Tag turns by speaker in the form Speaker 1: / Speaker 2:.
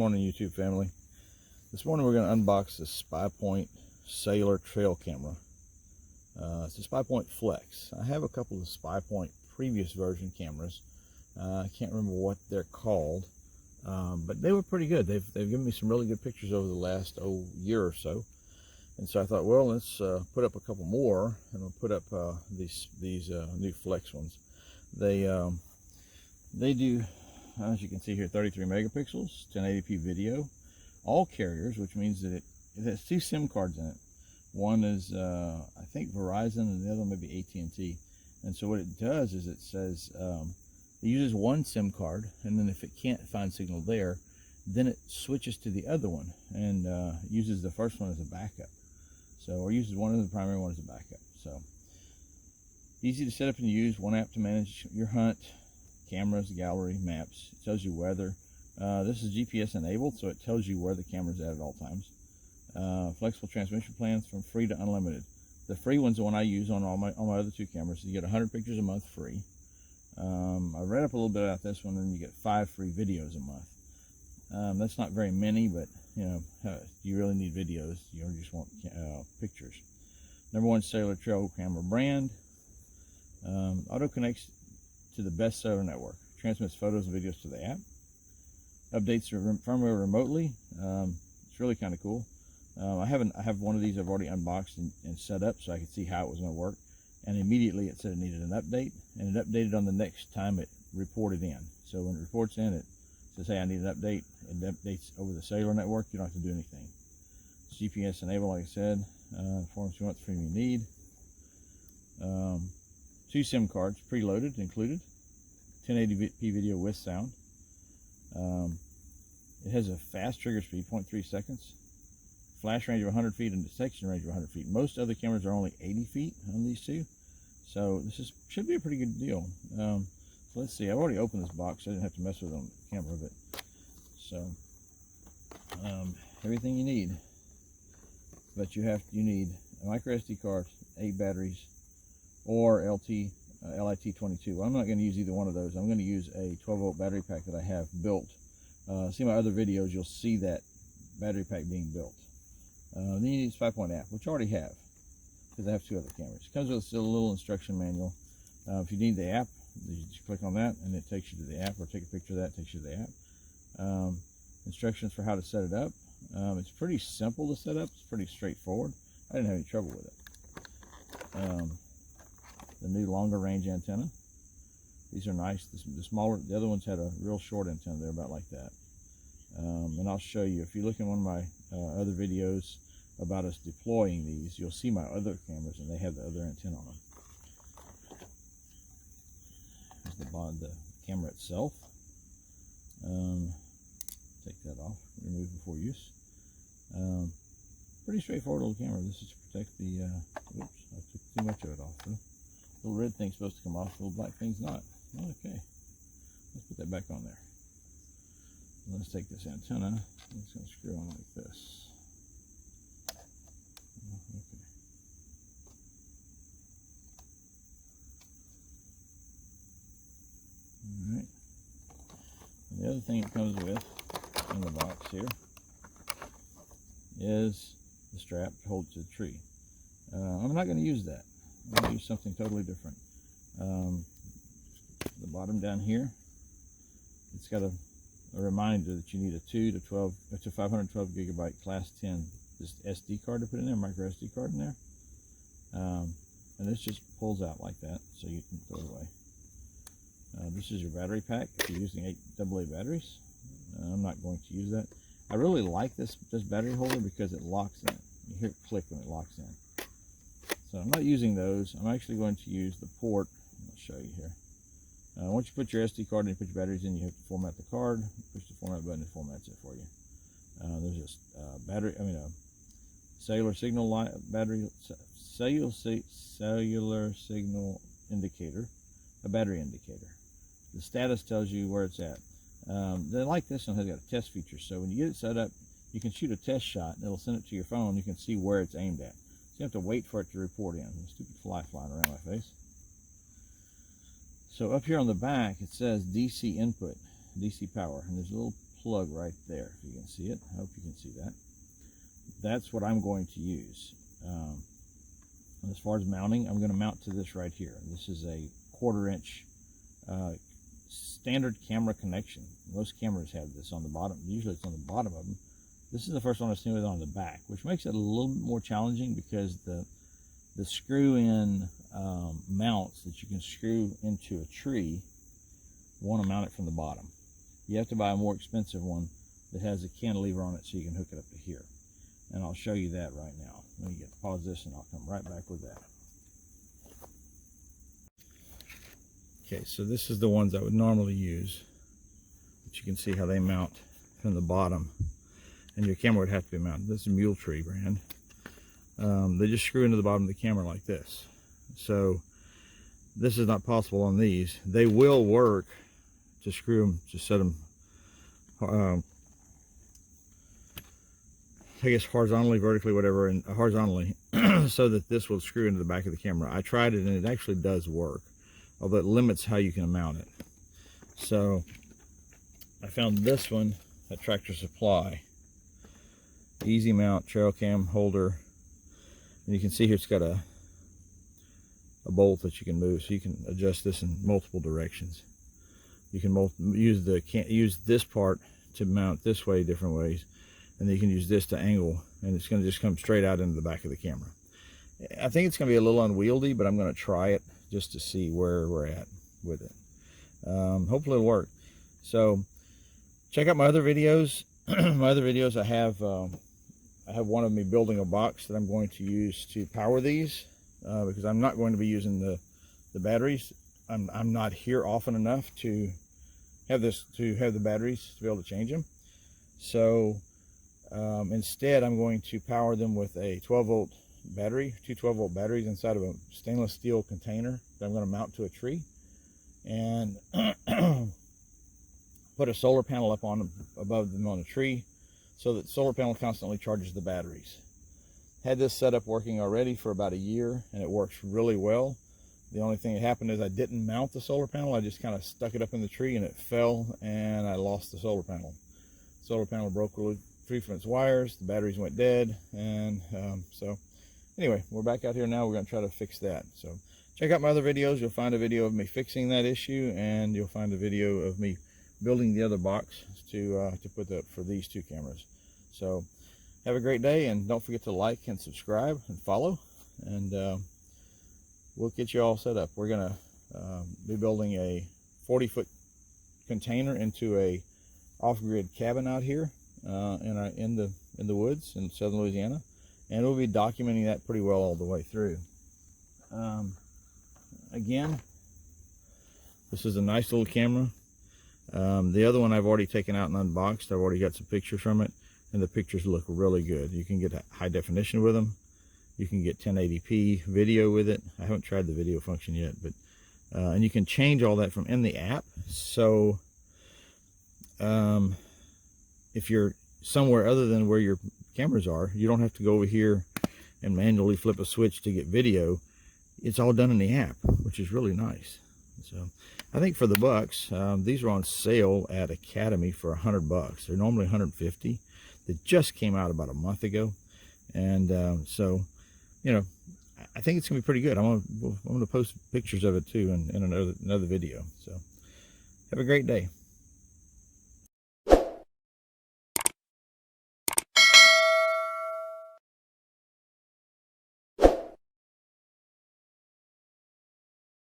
Speaker 1: morning, YouTube family. This morning we're going to unbox the Spypoint cellular trail camera. It's a Spypoint Flex. I have a couple of Spypoint previous version cameras. I can't remember what they're called, but they were pretty good. They've given me some really good pictures over the last year or so. And so I thought, well, let's put up a couple more, and I'll put up these new Flex ones. They do, as you can see here, 33 megapixels, 1080p video, all carriers, which means that it has two SIM cards in it. One is, I think, Verizon, and the other one may be AT&T. And so what it does is it says it uses one SIM card, and then if it can't find signal there, then it switches to the other one and uses the first one as a backup. So, or uses one as the primary, one as a backup. So, easy to set up and use. One app to manage your hunt, cameras, gallery, maps. It tells you weather. This is GPS enabled, so it tells you where the camera's at all times. Flexible transmission plans from free to unlimited. The free one's the one I use on all my other two cameras. You get 100 pictures a month free. I read up a little bit about this one, and you get 5 free videos a month. That's not very many, but you know, you really need videos. You don't just want pictures. #1 cellular trail camera brand. Auto connects to the best cellular network. Transmits photos and videos to the app. Updates firmware remotely. It's really kind of cool. I have one of these I've already unboxed and set up so I could see how it was going to work. And immediately it said it needed an update, and it updated on the next time it reported in. So when it reports in, it says, hey, I need an update. It updates over the cellular network. You don't have to do anything. It's GPS enabled, like I said. Forms you want, the freedom you need. 2 SIM cards, preloaded, included. 1080p video with sound. It has a fast trigger speed, 0.3 seconds. Flash range of 100 feet and detection range of 100 feet. Most other cameras are only 80 feet on these two. So this should be a pretty good deal. So let's see. I've already opened this box. So I didn't have to mess with it on the camera, but so everything you need. But you need a micro SD card, 8 batteries, or LIT22. Well, I'm not going to use either one of those. I'm going to use a 12-volt battery pack that I have built. See my other videos, you'll see that battery pack being built. Then you need a Spypoint app, which I already have, because I have 2 other cameras. It comes with a little instruction manual. If you need the app, you just click on that, and it takes you to the app, or take a picture of that, takes you to the app. Instructions for how to set it up. It's pretty simple to set up. It's pretty straightforward. I didn't have any trouble with it. The new longer range antenna. These are nice. The smaller, the other ones had a real short antenna. They're about like that. And I'll show you, if you look in one of my other videos about us deploying these, you'll see my other cameras, and they have the other antenna on them. Here's the camera itself. Take that off, remove before use. Pretty straightforward little camera. This is to protect the, oops, I took too much of it off. The little red thing's supposed to come off, the little black thing's not. Okay, let's put that back on there. Let's take this antenna. It's going to screw on like this. Okay. All right. And the other thing it comes with in the box here is the strap to hold it to the tree. I'm not going to use that. I'm going to use something totally different. The bottom down here, it's got a reminder that you need a 512 gigabyte class 10 SD card to put in there, micro SD card in there. And this just pulls out like that, so you can throw it away. This is your battery pack if you're using 8 AA batteries. I'm not going to use that. I really like this battery holder because it locks in. You hear it click when it locks in. So I'm not using those. I'm actually going to use the port. I'll show you here. Once you put your SD card in, you put your batteries in, you have to format the card. Push the format button, it formats it for you. There's a cellular signal battery, cellular signal indicator, a battery indicator. The status tells you where it's at. They like this one has got a test feature, so when you get it set up, you can shoot a test shot, and it'll send it to your phone. You can see where it's aimed at. So you have to wait for it to report in. There's a stupid fly flying around my face. So up here on the back, it says DC input, DC power, and there's a little plug right there, if you can see it. I hope you can see that. That's what I'm going to use. As far as mounting, I'm going to mount to this right here. This is a 1/4 inch standard camera connection. Most cameras have this on the bottom. Usually it's on the bottom of them. This is the first one I've seen with it on the back, which makes it a little bit more challenging because the screw-in mounts that you can screw into a tree want to mount it from the bottom. You have to buy a more expensive one that has a cantilever on it so you can hook it up to here. And I'll show you that right now. Let me pause this and I'll come right back with that. Okay, so this is the ones I would normally use. But you can see how they mount from the bottom. And your camera would have to be mounted. This is a Mule Tree brand. They just screw into the bottom of the camera like this. So this is not possible on these. They will work to screw them, to set them, I guess horizontally, vertically, whatever, and horizontally, so that this will screw into the back of the camera. I tried it and it actually does work, although it limits how you can mount it. So I found this one at Tractor Supply. Easy mount trail cam holder, and you can see here it's got a bolt that you can move, so you can adjust this in multiple directions. You can use this part to mount this way different ways, and then you can use this to angle, and it's going to just come straight out into the back of the camera. I think it's going to be a little unwieldy, but I'm going to try it just to see where we're at with it. Hopefully it'll work. So check out my other videos. My other videos, I have one of me building a box that I'm going to use to power these, because I'm not going to be using the batteries. I'm not here often enough to have the batteries to be able to change them. So instead, I'm going to power them with a 12-volt battery, two 12-volt batteries inside of a stainless steel container that I'm going to mount to a tree, and put a solar panel up on above them on a tree, so that the solar panel constantly charges the batteries. Had this setup working already for about a year, and it works really well. The only thing that happened is I didn't mount the solar panel. I just kind of stuck it up in the tree and it fell, and I lost the solar panel. The solar panel broke free from its wires, the batteries went dead, and so anyway, we're back out here now. We're going to try to fix that. So check out my other videos. You'll find a video of me fixing that issue, and you'll find a video of me building the other box to put up for these two cameras. So have a great day, and don't forget to like and subscribe and follow, and we'll get you all set up. We're gonna be building a 40-foot container into a off-grid cabin out here in the woods in southern Louisiana, and we'll be documenting that pretty well all the way through. Again, this is a nice little camera. The other one I've already taken out and unboxed. I've already got some pictures from it, and the pictures look really good. You can get high definition with them. You can get 1080p video with it. I haven't tried the video function yet, but and you can change all that from in the app. So if you're somewhere other than where your cameras are, you don't have to go over here and manually flip a switch to get video. It's all done in the app, which is really nice. So I think for the bucks, these are on sale at Academy for $100. They're normally $150. They just came out about a month ago, and so you know, I think it's gonna be pretty good. I'm gonna post pictures of it too in another video. So have a great day.